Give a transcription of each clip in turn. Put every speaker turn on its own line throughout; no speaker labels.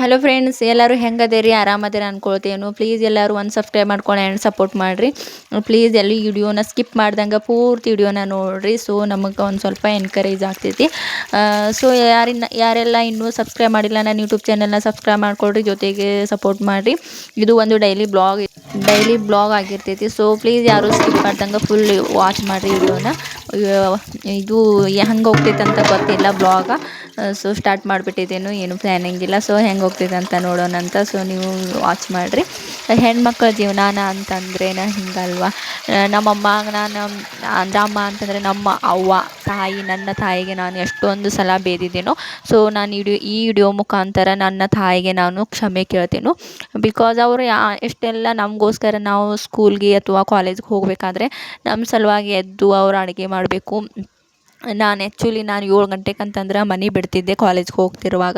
Hello friends, ಎಲ್ಲರೂ ಹೆಂಗದೇರಿ? ಆರಾಮದೇರಿ ಅನ್ಕೊಳ್ತೇನು. Please ಎಲ್ಲರೂ ಒಂದು ಸಬ್ಸ್ಕ್ರೈಬ್ ಮಾಡ್ಕೊಂಡು ಆ್ಯಂಡ್ ಸಪೋರ್ಟ್ ಮಾಡಿರಿ. ಪ್ಲೀಸ್ ಎಲ್ಲಿ ವಿಡಿಯೋನ ಸ್ಕಿಪ್ ಮಾಡ್ದಂಗೆ ಪೂರ್ತಿ ವಿಡಿಯೋನ ನೋಡಿರಿ. ಸೊ ನಮಗೆ ಒಂದು ಸ್ವಲ್ಪ ಎನ್ಕರೇಜ್ ಆಗ್ತೈತಿ. ಸೊ ಯಾರೆಲ್ಲ ಇನ್ನೂ ಸಬ್ಸ್ಕ್ರೈಬ್ ಮಾಡಿಲ್ಲ ನನ್ನ ಯೂಟ್ಯೂಬ್ ಚಾನಲ್ನ ಸಬ್ಸ್ಕ್ರೈಬ್ ಮಾಡ್ಕೊಳ್ರಿ, ಜೊತೆಗೆ ಸಪೋರ್ಟ್ ಮಾಡಿರಿ. ಇದು ಒಂದು ಡೈಲಿ ಬ್ಲಾಗ್ ಆಗಿರ್ತೈತಿ. ಸೊ ಪ್ಲೀಸ್ ಯಾರು ಸ್ಕಿಪ್ ಮಾಡ್ದಂಗೆ ಫುಲ್ ವಾಚ್ ಮಾಡಿರಿ ವಿಡಿಯೋನ. ಇದು ಹೆಂಗೆ ಹೋಗ್ತೈತೆ ಅಂತ ಗೊತ್ತಿಲ್ಲ ಬ್ಲಾಗ. ಸೊ ಸ್ಟಾರ್ಟ್ ಮಾಡಿಬಿಟ್ಟಿದ್ದೇನು, ಏನು ಪ್ಲ್ಯಾನಿಂಗ್ ಇಲ್ಲ. ಸೊ ಹೆಂಗೆ ಹೋಗ್ತೈತೆ ಅಂತ ನೋಡೋಣ ಅಂತ. ಸೊ ನೀವು ವಾಚ್ ಮಾಡಿರಿ. ಹೆಣ್ಮಕ್ಳ ಜೀವನಾನ ಅಂತಂದ್ರೇನ ಹಿಂಗಲ್ವ. ನಮ್ಮಮ್ಮ, ಅಂದ್ರೆ ಅಮ್ಮ ಅಂತಂದರೆ ನಮ್ಮ ಅವ್ವ ತಾಯಿ, ನನ್ನ ತಾಯಿಗೆ ನಾನು ಎಷ್ಟೊಂದು ಸಲ ಬೇದಿದ್ದೇನೋ. ಸೊ ನಾನು ಈ ವಿಡಿಯೋ ಮುಖಾಂತರ ನನ್ನ ತಾಯಿಗೆ ನಾನು ಕ್ಷಮೆ ಕೇಳ್ತೇನೆ. ಬಿಕಾಸ್ ಅವರು ಎಷ್ಟೆಲ್ಲ ನಮಗೋಸ್ಕರ, ನಾವು ಸ್ಕೂಲ್ಗೆ ಅಥವಾ ಕಾಲೇಜ್ಗೆ ಹೋಗಬೇಕಾದ್ರೆ ನಮ್ಮ ಸಲುವಾಗಿ ಎದ್ದು ಅವ್ರು ಅಡುಗೆ ಮಾಡಬೇಕು. ನಾನು 7 ಗಂಟೆಗೆ ಅಂತಂದ್ರೆ ಮನೆ ಬಿಡ್ತಿದ್ದೆ ಕಾಲೇಜ್ಗೆ ಹೋಗ್ತಿರುವಾಗ.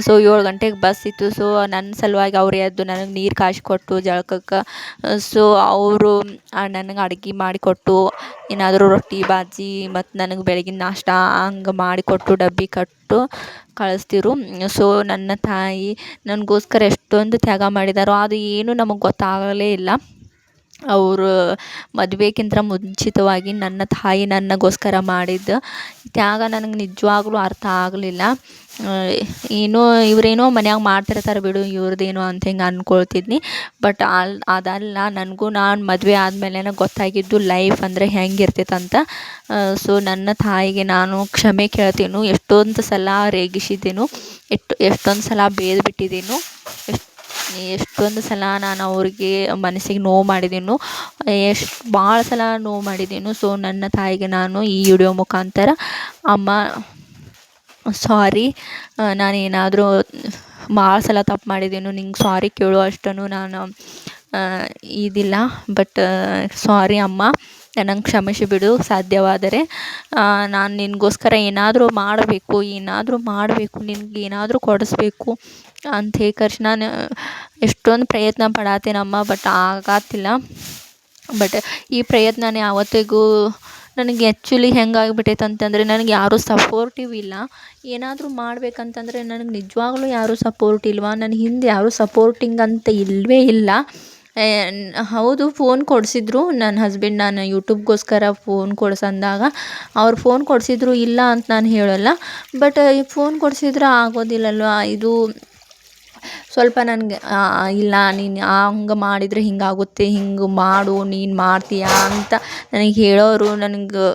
ಸೊ 7 ಗಂಟೆಗೆ ಬಸ್ ಇತ್ತು. ಸೊ ನನ್ನ ಸಲುವಾಗಿ ಅವ್ರು ಎದ್ದು ನನಗೆ ನೀರು ಕಾಯಿಸ್ಕೊಟ್ಟು ಜಳಕಕ್ಕೆ, ಸೊ ಅವರು ನನಗೆ ಅಡುಗೆ ಮಾಡಿಕೊಟ್ಟು, ಏನಾದರೂ ರೊಟ್ಟಿ ಬಾಜಿ ಮತ್ತು ನನಗೆ ಬೆಳಗಿನ ನಾಷ್ಟ ಹಂಗೆ ಮಾಡಿಕೊಟ್ಟು ಡಬ್ಬಿ ಕಟ್ಟು ಕಳಿಸ್ತಿರು. ಸೊ ನನ್ನ ತಾಯಿ ನನಗೋಸ್ಕರ ಎಷ್ಟೊಂದು ತ್ಯಾಗ ಮಾಡಿದಾರೋ ಅದು ಏನೂ ನಮಗೆ ಗೊತ್ತಾಗಲೇ ಇಲ್ಲ. ಅವರು ಮದುವೆಗಿಂತ ಮುಂಚಿತವಾಗಿ ನನ್ನ ತಾಯಿ ನನಗೋಸ್ಕರ ಮಾಡಿದ್ದ ತ್ಯಾಗ ನನಗೆ ನಿಜವಾಗ್ಲೂ ಅರ್ಥ ಆಗಲಿಲ್ಲ. ಇವರೇನೋ ಮನ್ಯಾಗ ಮಾಡ್ತಿರ್ತಾರೆ ಬಿಡು, ಇವ್ರದ್ದೇನೋ ಅಂತ ಹಿಂಗೆ ಅಂದ್ಕೊಳ್ತಿದ್ನಿ. ಬಟ್ ಅದಲ್ಲ, ನಾನು ಮದುವೆ ಆದಮೇಲೆ ಗೊತ್ತಾಗಿದ್ದು ಲೈಫ್ ಅಂದರೆ ಹೆಂಗಿರ್ತೈತೆ ಅಂತ. ಸೊ ನನ್ನ ತಾಯಿಗೆ ನಾನು ಕ್ಷಮೆ ಕೇಳ್ತೀನಿ. ಎಷ್ಟೊಂದು ಸಲ ರೇಗಿಸಿದ್ದೇನು, ಎಷ್ಟೊಂದು ಸಲ ಬೇದ್ಬಿಟ್ಟಿದ್ದೇನು, ಎಷ್ಟೊಂದು ಸಲ ನಾನು ಅವ್ರಿಗೆ ಮನಸ್ಸಿಗೆ ನೋವು ಮಾಡಿದ್ದೀನು, ಭಾಳ ಸಲ ನೋವು ಮಾಡಿದ್ದೀನು. ಸೊ ನನ್ನ ತಾಯಿಗೆ ನಾನು ಈ ವಿಡಿಯೋ ಮುಖಾಂತರ ಅಮ್ಮ ಸಾರಿ, ನಾನೇನಾದರೂ ಭಾಳ ಸಲ ತಪ್ಪು ಮಾಡಿದ್ದೀನು, ನಿಂಗೆ ಸಾರಿ ಕೇಳೋ ಅಷ್ಟೂ ನಾನು ಇದಿಲ್ಲ. ಬಟ್ ಸಾರಿ ಅಮ್ಮ, ನನಗೆ ಕ್ಷಮಿಸಿ ಬಿಡು. ಸಾಧ್ಯವಾದರೆ ನಾನು ನಿನಗೋಸ್ಕರ ಏನಾದರೂ ಮಾಡಬೇಕು, ನಿನಗೆ ಏನಾದರೂ ಕೊಡಿಸ್ಬೇಕು ಅಂತ ಹೇಳಿ ನಾನು ಎಷ್ಟೊಂದು ಪ್ರಯತ್ನ ಪಡಾತೀನಮ್ಮ. ಬಟ್ ಆಗತ್ತಿಲ್ಲ. ಬಟ್ ಈ ಪ್ರಯತ್ನನೇ ಯಾವತ್ತಿಗೂ ನನಗೆ ಆ್ಯಕ್ಚುಲಿ ಹೆಂಗಾಗಿಬಿಟ್ಟೈತೆ ಅಂತಂದರೆ, ನನಗೆ ಯಾರೂ ಸಪೋರ್ಟಿವ್ ಇಲ್ಲ. ಏನಾದರೂ ಮಾಡಬೇಕಂತಂದರೆ ನನಗೆ ನಿಜವಾಗ್ಲೂ ಯಾರೂ ಸಪೋರ್ಟ್ ಇಲ್ವ, ನನ್ನ ಹಿಂದೆ ಯಾರೂ ಸಪೋರ್ಟಿಂಗ್ ಅಂತ ಇಲ್ಲವೇ ಇಲ್ಲ. ಹೌದು, ಫೋನ್ ಕೊಡಿಸಿದ್ರು ನನ್ನ ಹಸ್ಬೆಂಡ್. ನಾನು ಯೂಟ್ಯೂಬ್ಗೋಸ್ಕರ ಫೋನ್ ಕೊಡ್ಸಂದಾಗ ಅವ್ರು ಫೋನ್ ಕೊಡಿಸಿದ್ರು, ಇಲ್ಲ ಅಂತ ನಾನು ಹೇಳೋಲ್ಲ. ಬಟ್ ಈ ಫೋನ್ ಕೊಡಿಸಿದ್ರೆ ಆಗೋದಿಲ್ಲಲ್ವ. ಇದು ಸ್ವಲ್ಪ ನನಗೆ ಇಲ್ಲ, ನೀನು ಹಂಗೆ ಮಾಡಿದರೆ ಹಿಂಗಾಗುತ್ತೆ, ಹಿಂಗೆ ಮಾಡು, ನೀನು ಮಾಡ್ತೀಯಾ ಅಂತ ನನಗೆ ಹೇಳೋರು, ನನಗೆ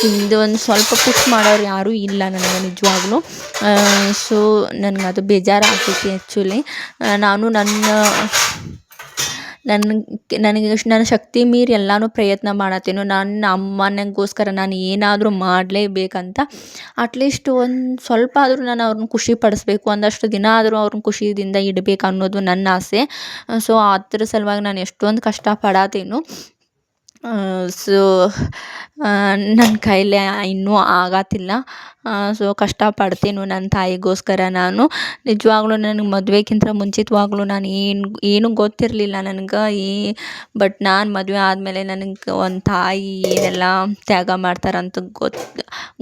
ಇದು ಒಂದು ಸ್ವಲ್ಪ ಪುಷ್ ಮಾಡೋರು ಯಾರೂ ಇಲ್ಲ ನನಗೆ ನಿಜವಾಗ್ಲೂ. ಸೊ ನನಗೆ ಅದು ಬೇಜಾರು ಆಗ್ತೈತಿ ಆ್ಯಕ್ಚುಲಿ. ನಾನು ನನ್ನ ಶಕ್ತಿ ಮೀರಿ ಎಲ್ಲನೂ ಪ್ರಯತ್ನ ಮಾಡತ್ತೇನು. ನನ್ನ ಅಮ್ಮನಿಗೋಸ್ಕರ ನಾನು ಏನಾದರೂ ಮಾಡಲೇಬೇಕಂತ. ಅಟ್ಲೀಸ್ಟ್ ಒಂದು ಸ್ವಲ್ಪ ಆದರೂ ನಾನು ಅವ್ರನ್ನ ಖುಷಿ ಪಡಿಸ್ಬೇಕು, ಒಂದಷ್ಟು ದಿನ ಆದರೂ ಅವ್ರನ್ನ ಖುಷಿಯಿಂದ ಇಡಬೇಕು ಅನ್ನೋದು ನನ್ನ ಆಸೆ. ಸೊ ಅದ್ರ ಸಲುವಾಗಿ ನಾನು ಎಷ್ಟೊಂದು ಕಷ್ಟ ಪಡತ್ತೇನು. ಸೊ ನನ್ನ ಕೈಲಿ ಇನ್ನೂ ಆಗತ್ತಿಲ್ಲ. ಸೊ ಕಷ್ಟಪಡ್ತೀನಿ ನನ್ನ ತಾಯಿಗೋಸ್ಕರ. ನಾನು ನಿಜವಾಗ್ಲೂ ನನಗೆ ಮದುವೆಗಿಂತ ಮುಂಚಿತವಾಗ್ಲೂ ನಾನು ಏನೂ ಗೊತ್ತಿರಲಿಲ್ಲ ನನಗೆ. ಬಟ್ ನಾನು ಮದುವೆ ಆದಮೇಲೆ ನನಗೆ ಒಂದು ತಾಯಿ ಏನೆಲ್ಲ ತ್ಯಾಗ ಮಾಡ್ತಾರಂತ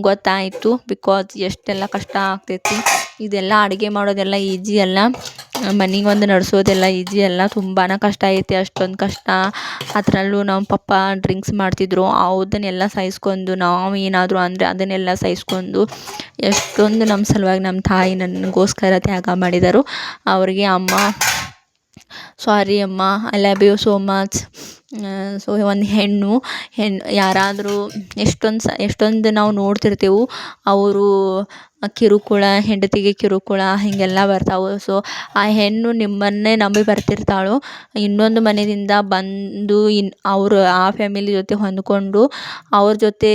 ಗೊತ್ತಾಯಿತು. ಬಿಕಾಸ್ ಎಷ್ಟೆಲ್ಲ ಕಷ್ಟ ಆಗ್ತೈತಿ. ಇದೆಲ್ಲ ಅಡುಗೆ ಮಾಡೋದೆಲ್ಲ ಈಜಿ ಅಲ್ಲ, ಮನೆಗೊಂದು ನಡೆಸೋದೆಲ್ಲ ಈಜಿ ಅಲ್ಲ, ತುಂಬಾ ಕಷ್ಟ ಐತಿ. ಅಷ್ಟೊಂದು ಕಷ್ಟ. ಅದರಲ್ಲೂ ನಮ್ಮ ಪಪ್ಪ ಡ್ರಿಂಕ್ಸ್ ಮಾಡ್ತಿದ್ರು, ಅದನ್ನೆಲ್ಲ ಸಹಿಸ್ಕೊಂಡು, ನಾವು ಏನಾದರೂ ಅಂದರೆ ಅದನ್ನೆಲ್ಲ ಸಹಿಸ್ಕೊಂಡು ಎಷ್ಟೊಂದು ನಮ್ಮ ಸಲುವಾಗಿ ನಮ್ಮ ತಾಯಿ ನನಗೋಸ್ಕರ ತ್ಯಾಗ ಮಾಡಿದರು. ಅವರಿಗೆ ಅಮ್ಮ ಸಾರಿ ಅಮ್ಮ, I love you so much. So ಒಂದು ಹೆಣ್ಣು ಯಾರಾದರೂ ಎಷ್ಟೊಂದು ನಾವು ನೋಡ್ತಿರ್ತೇವೆ, ಅವರು ಕಿರುಕುಳ, ಹೆಂಡತಿಗೆ ಕಿರುಕುಳ ಹೀಗೆಲ್ಲ ಬರ್ತಾವೆ. ಸೊ ಆ ಹೆಣ್ಣು ನಿಮ್ಮನ್ನೇ ನಂಬಿ ಬರ್ತಿರ್ತಾಳು. ಇನ್ನೊಂದು ಮನೆಯಿಂದ ಬಂದು ಅವರು ಆ ಫ್ಯಾಮಿಲಿ ಜೊತೆ ಹೊಂದ್ಕೊಂಡು ಅವ್ರ ಜೊತೆ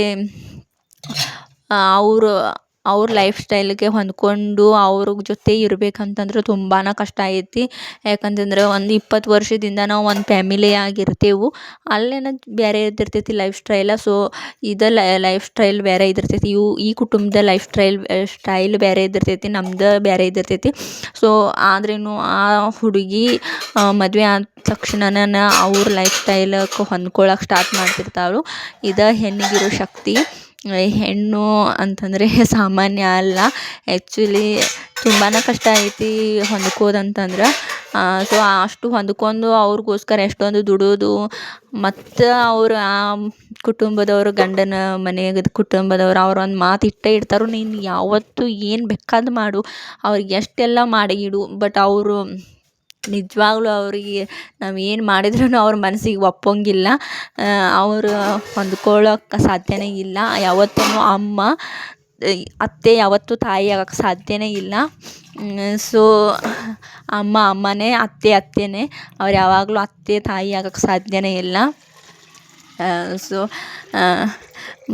ಅವ್ರ ಲೈಫ್ ಸ್ಟೈಲ್ಗೆ ಹೊಂದ್ಕೊಂಡು ಅವ್ರ ಜೊತೆ ಇರಬೇಕಂತಂದ್ರೆ ತುಂಬಾ ಕಷ್ಟ ಐತಿ. ಯಾಕಂತಂದ್ರೆ ಒಂದು 20 ವರ್ಷದಿಂದ ನಾವು ಒಂದು ಫ್ಯಾಮಿಲಿಯಾಗಿರ್ತೇವೆ. ಅಲ್ಲೇನ ಬೇರೆ ಇದ್ದಿರ್ತೈತಿ ಲೈಫ್ ಸ್ಟೈಲ. ಸೊ ಇದು ಲೈಫ್ ಸ್ಟೈಲ್ ಬೇರೆ ಇದ್ದಿರ್ತೈತಿ. ಈ ಕುಟುಂಬದ ಲೈಫ್ ಸ್ಟೈಲ್ ಬೇರೆ ಇದ್ದಿರ್ತೈತಿ, ನಮ್ದು ಬೇರೆ ಇದ್ದಿರ್ತೈತಿ. ಸೊ ಆದ್ರೂ ಆ ಹುಡುಗಿ ಮದುವೆ ಆದ ತಕ್ಷಣನ ಅವ್ರ ಲೈಫ್ ಸ್ಟೈಲಕ್ಕೆ ಹೊಂದ್ಕೊಳಕ್ಕೆ ಸ್ಟಾರ್ಟ್ ಮಾಡ್ತಿರ್ತಾಳು. ಇದು ಹೆಣ್ಣಿಗಿರೋ ಶಕ್ತಿ. ಹೆಣ್ಣು ಅಂತಂದರೆ ಸಾಮಾನ್ಯ ಅಲ್ಲ. ಆ್ಯಕ್ಚುಲಿ ತುಂಬಾ ಕಷ್ಟ ಐತಿ ಹೊಂದ್ಕೋದಂತಂದ್ರೆ. ಸೊ ಅಷ್ಟು ಹೊಂದ್ಕೊಂಡು ಅವ್ರಿಗೋಸ್ಕರ ಎಷ್ಟೊಂದು ದುಡಿಯೋದು, ಮತ್ತು ಅವ್ರು ಆ ಕುಟುಂಬದವರು, ಗಂಡನ ಮನೆಯಾಗ ಕುಟುಂಬದವ್ರು ಅವ್ರು ಒಂದು ಮಾತು ಇಟ್ಟೇ ಇಡ್ತಾರೆ, ನೀನು ಯಾವತ್ತೂ ಏನು ಬೇಕಾದ್ದು ಮಾಡು, ಅವ್ರಿಗೆ ಎಷ್ಟೆಲ್ಲ ಮಾಡಿ ಇಡು. ಬಟ್ ಅವರು ನಿಜವಾಗ್ಲೂ ಅವ್ರಿಗೆ ನಾವು ಏನು ಮಾಡಿದ್ರೂ ಅವ್ರ ಮನಸ್ಸಿಗೆ ಒಪ್ಪೋಂಗಿಲ್ಲ. ಅವರು ಹೊಂದ್ಕೊಳ್ಳೋಕೆ ಸಾಧ್ಯನೇ ಇಲ್ಲ. ಯಾವತ್ತೂ ಅತ್ತೆ ಯಾವತ್ತೂ ತಾಯಿ ಆಗೋಕ್ಕೆ ಸಾಧ್ಯನೇ ಇಲ್ಲ. ಸೊ ಅಮ್ಮನೇ, ಅತ್ತೆನೇ. ಅವ್ರು ಯಾವಾಗಲೂ ಅತ್ತೆ ತಾಯಿ ಆಗೋಕ್ಕೆ ಸಾಧ್ಯನೇ ಇಲ್ಲ. ಸೊ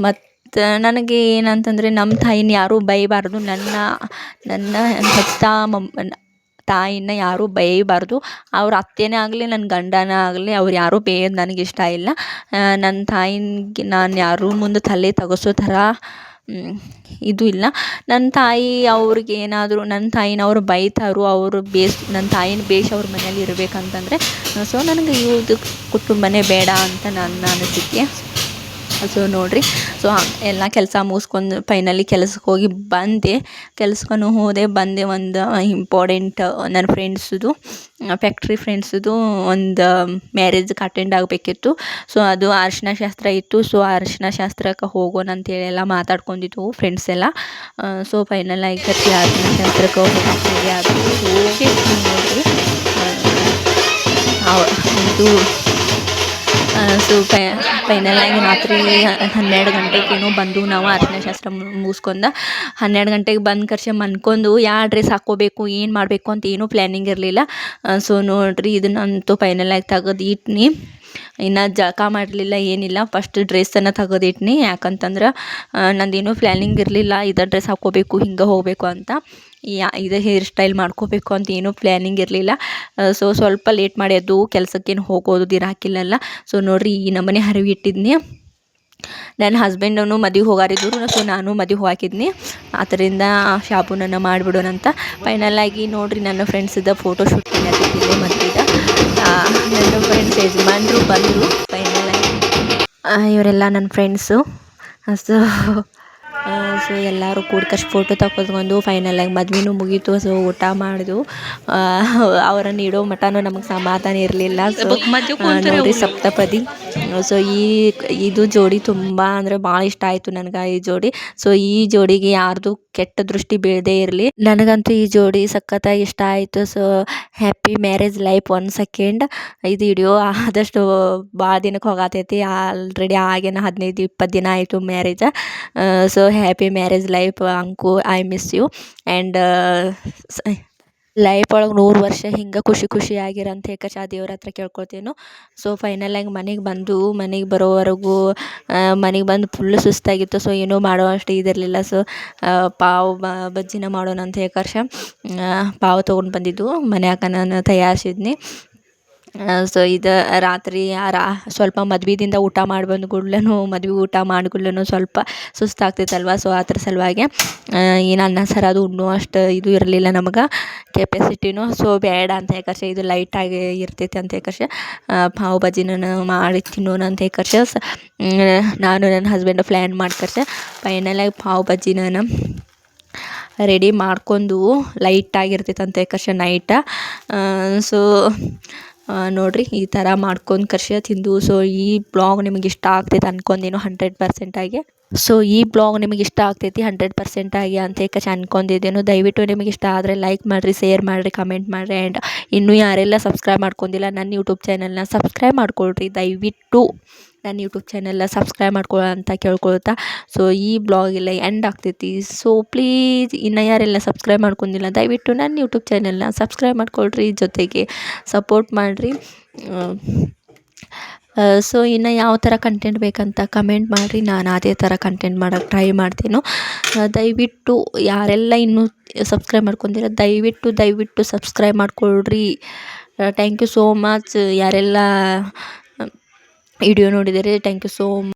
ಮತ್ತು ನನಗೆ ಏನಂತಂದರೆ, ನಮ್ಮ ತಾಯಿನ ಯಾರೂ ಬೈಬಾರ್ದು. ನನ್ನ ಹೆತ್ತ ತಾಯಿನ ಯಾರೂ ಬೈಬಾರ್ದು. ಅವ್ರ ಅತ್ತೆನೇ ಆಗಲಿ, ನನ್ನ ಗಂಡನೇ ಆಗಲಿ, ಅವ್ರು ಯಾರೂ ಬೇಯೋದು ನನಗಿಷ್ಟ ಇಲ್ಲ. ನನ್ನ ತಾಯಿಗೆ ನಾನು ಯಾರೂ ಮುಂದೆ ತಲೆ ತಗ್ಗಿಸೋ ಥರ ಇದು ಇಲ್ಲ. ನನ್ನ ತಾಯಿ ಅವ್ರಿಗೆ ಏನಾದರೂ, ನನ್ನ ತಾಯಿನ ಅವ್ರು ಬೈತಾರೋ, ಅವರು ನನ್ನ ತಾಯಿನ ಬೇಷ್ ಅವ್ರ ಮನೇಲಿ ಇರಬೇಕಂತಂದರೆ, ಸೊ ನನಗೆ ಇವ್ರದ್ದು ಕುಟುಂಬನೇ ಬೇಡ ಅಂತ ನನ್ನ ಅನಿಸಿಕೆ. ಸೊ ನೋಡಿರಿ, ಸೊ ಎಲ್ಲ ಕೆಲಸ ಮುಗಿಸ್ಕೊಂಡು ಫೈನಲಿ ಕೆಲ್ಸಕ್ಕೆ ಹೋಗಿ ಬಂದೆ. ಕೆಲ್ಸಕ್ಕೂ ಬಂದೆ. ಒಂದು ಇಂಪಾರ್ಟೆಂಟ್ ನನ್ನ ಫ್ರೆಂಡ್ಸದು, ಫ್ಯಾಕ್ಟ್ರಿ ಫ್ರೆಂಡ್ಸದು ಒಂದು ಮ್ಯಾರೇಜ್ಗೆ ಅಟೆಂಡ್ ಆಗಬೇಕಿತ್ತು. ಸೊ ಅದು ಅರಿಶಿನ ಶಾಸ್ತ್ರ ಇತ್ತು. ಸೊ ಅರಿಶಿನ ಶಾಸ್ತ್ರಕ್ಕೆ ಹೋಗೋಣ ಅಂತೇಳಿ ಎಲ್ಲ ಮಾತಾಡ್ಕೊಂಡಿದ್ವು ಫ್ರೆಂಡ್ಸ್ ಎಲ್ಲ. ಸೊ ಫೈನಲ್ ಆಗಿ ಅರಿಶಿನ ಶಾಸ್ತ್ರಕ್ಕೆ ಹೋಗಿ ನೋಡಿರಿ ಇದು. ಸೊ ಫೈನಲಾಗಿ ರಾತ್ರಿ 12 ಗಂಟೆಗೇನೋ ಬಂದು ನಾವು ಅರಿಶಿನ ಶಾಸ್ತ್ರ ಮುಗಿಸ್ಕೊಂಡು 12 ಗಂಟೆಗೆ ಬಂದು ಕರ್ಸಿ ಮನ್ಕೊಂಡು ಯಾವ ಡ್ರೆಸ್ ಹಾಕ್ಕೋಬೇಕು, ಏನು ಮಾಡಬೇಕು ಅಂತ ಏನೂ ಪ್ಲ್ಯಾನಿಂಗ್ ಇರಲಿಲ್ಲ. ಸೊ ನೋಡಿರಿ, ಇದನ್ನಂತೂ ಫೈನಲಾಗಿ ತೆಗೆದು ಇಟ್ನಿ. ಇನ್ನು ಜಳಕ ಮಾಡಲಿಲ್ಲ, ಏನಿಲ್ಲ. ಫಸ್ಟ್ ಡ್ರೆಸ್ಸನ್ನು ತೆಗೆದಿಟ್ನಿ. ಯಾಕಂತಂದ್ರೆ ನಂದೇನೂ ಪ್ಲ್ಯಾನಿಂಗ್ ಇರಲಿಲ್ಲ, ಇದೇ ಡ್ರೆಸ್ ಹಾಕ್ಕೋಬೇಕು, ಹಿಂಗೆ ಹೋಗಬೇಕು ಅಂತ. ಇದೇ ಹೇರ್ ಸ್ಟೈಲ್ ಮಾಡ್ಕೋಬೇಕು ಅಂತ ಏನೂ ಪ್ಲ್ಯಾನಿಂಗ್ ಇರಲಿಲ್ಲ. ಸೊ ಸ್ವಲ್ಪ ಲೇಟ್ ಮಾಡಿ ಅದು ಕೆಲ್ಸಕ್ಕೇನು ಹೋಗೋದು ಹಾಕಿಲ್ಲಲ್ಲ. ಸೊ ನೋಡಿರಿ, ಈ ನಮ್ಮನೆ ಹರಿವು ಇಟ್ಟಿದ್ನಿ. ನನ್ನ ಹಸ್ಬೆಂಡನು ಮದುವೆ ಹೋಗಾರಿದ್ರು. ಸೊ ನಾನು ಮದುವೆ ಹೋಗಾಕಿದ್ನಿ. ಅದರಿಂದ ಶಾಬೂನನ್ನು ಮಾಡಿಬಿಡೋಣಂತ ಫೈನಲಾಗಿ ನೋಡಿರಿ, ನನ್ನ ಫ್ರೆಂಡ್ಸಿದ್ದ ಫೋಟೋ ಶೂಟ್ ಹಾಕಿದ್ದಿಲ್ಲ ಮದುವೆಗೆ. ನನ್ನ ಫ್ರೆಂಡ್ಸ್ ಯಜಮಾನ್ರು ಬಂದರು ಫೈನಲಾಗಿ. ಇವರೆಲ್ಲ ನನ್ನ ಫ್ರೆಂಡ್ಸು. ಸೊ ಎಲ್ಲರೂ ಕೂಡ್ಕಷ್ಟು ಫೋಟೋ ತಗೊಳ್ಕೊಂಡು ಫೈನಲಾಗಿ ಮದ್ವೆನೂ ಮುಗೀತು. ಸೊ ಊಟ ಮಾಡಿದ್ವು. ಅವರನ್ನು ಇಡೋ ಮಟನೂ ನಮಗೆ ಸಮಾಧಾನ ಇರಲಿಲ್ಲ. ಸೊ ನೋಡಿ ಸಪ್ತಪದಿ. ಸೊ ಇದು ಜೋಡಿ ತುಂಬ ಅಂದರೆ ಭಾಳ ಇಷ್ಟ ಆಯಿತು ನನಗೆ ಈ ಜೋಡಿ. ಸೊ ಈ ಜೋಡಿಗೆ ಯಾರ್ದು ಕೆಟ್ಟ ದೃಷ್ಟಿ ಬೀಳದೇ ಇರಲಿ. ನನಗಂತೂ ಈ ಜೋಡಿ ಸಖತ್ತಾಗಿ ಇಷ್ಟ ಆಯಿತು. So happy marriage life 1 second. ಇದು ವಿಡಿಯೋ ಆದಷ್ಟು ಭಾಳ ದಿನಕ್ಕೆ ಹೋಗತೈತಿ. ಆಲ್ರೆಡಿ ಆಗೇನ 15-20 ದಿನ ಆಯಿತು marriage. So happy marriage life Anku, I miss you. And life ಒಳಗೆ 100 ವರ್ಷ ಹಿಂಗೆ ಖುಷಿಯಾಗಿರಂತ ಹೇಳಿ ಆ ದೇವ್ರ ಹತ್ರ ಕೇಳ್ಕೊಳ್ತೇನು. ಸೊ ಫೈನಲಾಗಿ ಮನೆಗೆ ಬರೋವರೆಗೂ ಮನೆಗೆ ಬಂದು ಫುಲ್ ಸುಸ್ತಾಗಿತ್ತು. ಸೊ ಏನೂ ಮಾಡೋ ಅಷ್ಟು ಇದಿರಲಿಲ್ಲ. ಸೊ ಪಾವ್ ಬಜ್ಜಿನ ಮಾಡೋಣ ಅಂತ ಹೇಳಿ ಪಾವ್ ತೊಗೊಂಡು ಬಂದಿದ್ದು ಮನ್ಯಾಗ ನಾನು ತಯಾರಿಸಿದ್ನಿ. ಸೊ ಇದು ರಾತ್ರಿ ಸ್ವಲ್ಪ ಮದ್ವೆದಿಂದ ಊಟ ಮಾಡಿ ಬಂದು ಕೂಡ್ಲೂ, ಮದ್ವೆ ಊಟ ಮಾಡಿ ಕೂಡ್ಲೂ ಸ್ವಲ್ಪ ಸುಸ್ತಾಗ್ತೈತಲ್ವ. ಸೊ ಅದ್ರ ಸಲುವಾಗಿ ಏನು ಅನ್ನ ಸಾರು ಅದು ಉಣ್ಣೋ ಅಷ್ಟು ಇದು ಇರಲಿಲ್ಲ ನಮಗೆ ಕೆಪಾಸಿಟಿನೂ. ಸೊ ಬೇಡ ಅಂತ ಹೇಳಿ ಇದು ಲೈಟಾಗಿ ಇರ್ತೈತೆ ಅಂತ ಹೇಳಿ ಪಾವ್ ಬಜ್ಜಿನ ಮಾಡಿ ತಿನ್ನೋಣ ಅಂತ ಹೇಳಿ ನಾನು ನನ್ನ ಹಸ್ಬೆಂಡು ಪ್ಲ್ಯಾನ್ ಮಾಡಿ ಫೈನಲಾಗಿ ಪಾವ್ ಬಜ್ಜಿನ ರೆಡಿ ಮಾಡ್ಕೊಂಡು ಲೈಟಾಗಿರ್ತೈತೆ ಅಂತ ಹೇಳಿ ನೈಟ. ಸೊ ನೋಡಿರಿ, ಈ ಥರ ಮಾಡ್ಕೊಂಡು ತಿಂದು. ಸೊ ಈ ಬ್ಲಾಗ್ ನಿಮಗೆ ಇಷ್ಟ ಆಗ್ತೈತೆ ಅನ್ಕೊಂಡೇನು 100% ಆಗಿ. ಸೊ ಈ ಬ್ಲಾಗ್ ನಿಮಗೆ ಇಷ್ಟ ಆಗ್ತೈತಿ 100% ಆಗಿ ಅಂತ ಹೇಳಿ ಅನ್ಕೊಂಡಿದ್ದೇನು. ದಯವಿಟ್ಟು ನಿಮಗೆ ಇಷ್ಟ ಆದರೆ ಲೈಕ್ ಮಾಡಿರಿ, ಶೇರ್ ಮಾಡಿರಿ, ಕಮೆಂಟ್ ಮಾಡಿರಿ. ಆ್ಯಂಡ್ ಇನ್ನೂ ಯಾರೆಲ್ಲ ಸಬ್ಸ್ಕ್ರೈಬ್ ಮಾಡ್ಕೊಂಡಿಲ್ಲ ನನ್ನ ಯೂಟ್ಯೂಬ್ ಚಾನಲ್ನ ಸಬ್ಸ್ಕ್ರೈಬ್ ಮಾಡ್ಕೊಳ್ರಿ. ದಯವಿಟ್ಟು ನನ್ನ ಯೂಟ್ಯೂಬ್ ಚಾನಲ್ನ ಸಬ್ಸ್ಕ್ರೈಬ್ ಮಾಡ್ಕೊಳ್ಳೋ ಅಂತ ಕೇಳ್ಕೊಳ್ತಾ. ಸೊ ಈ ಬ್ಲಾಗ್ ಎಲ್ಲ ಎಂಡ್ ಆಗ್ತೈತಿ. ಸೊ ಪ್ಲೀಸ್ ಇನ್ನು ಯಾರೆಲ್ಲ ಸಬ್ಸ್ಕ್ರೈಬ್ ಮಾಡ್ಕೊಂಡಿಲ್ಲ ದಯವಿಟ್ಟು ನನ್ನ ಯೂಟ್ಯೂಬ್ ಚಾನಲ್ನ ಸಬ್ಸ್ಕ್ರೈಬ್ ಮಾಡ್ಕೊಳ್ರಿ, ಜೊತೆಗೆ ಸಪೋರ್ಟ್ ಮಾಡಿರಿ. ಸೊ ಇನ್ನು ಯಾವ ಥರ ಕಂಟೆಂಟ್ ಬೇಕಂತ ಕಮೆಂಟ್ ಮಾಡಿರಿ. ನಾನು ಅದೇ ಥರ ಕಂಟೆಂಟ್ ಮಾಡೋಕ್ಕೆ ಟ್ರೈ ಮಾಡ್ತೀನಿ. ದಯವಿಟ್ಟು ಯಾರೆಲ್ಲ ಇನ್ನೂ ಸಬ್ಸ್ಕ್ರೈಬ್ ಮಾಡ್ಕೊಂಡಿರ ದಯವಿಟ್ಟು ಸಬ್ಸ್ಕ್ರೈಬ್ ಮಾಡ್ಕೊಳ್ರಿ. Thank you so much. ಯಾರೆಲ್ಲ ವಿಡಿಯೋ ನೋಡಿದರೆ ಥ್ಯಾಂಕ್ ಯು ಸೋ ಮಚ್.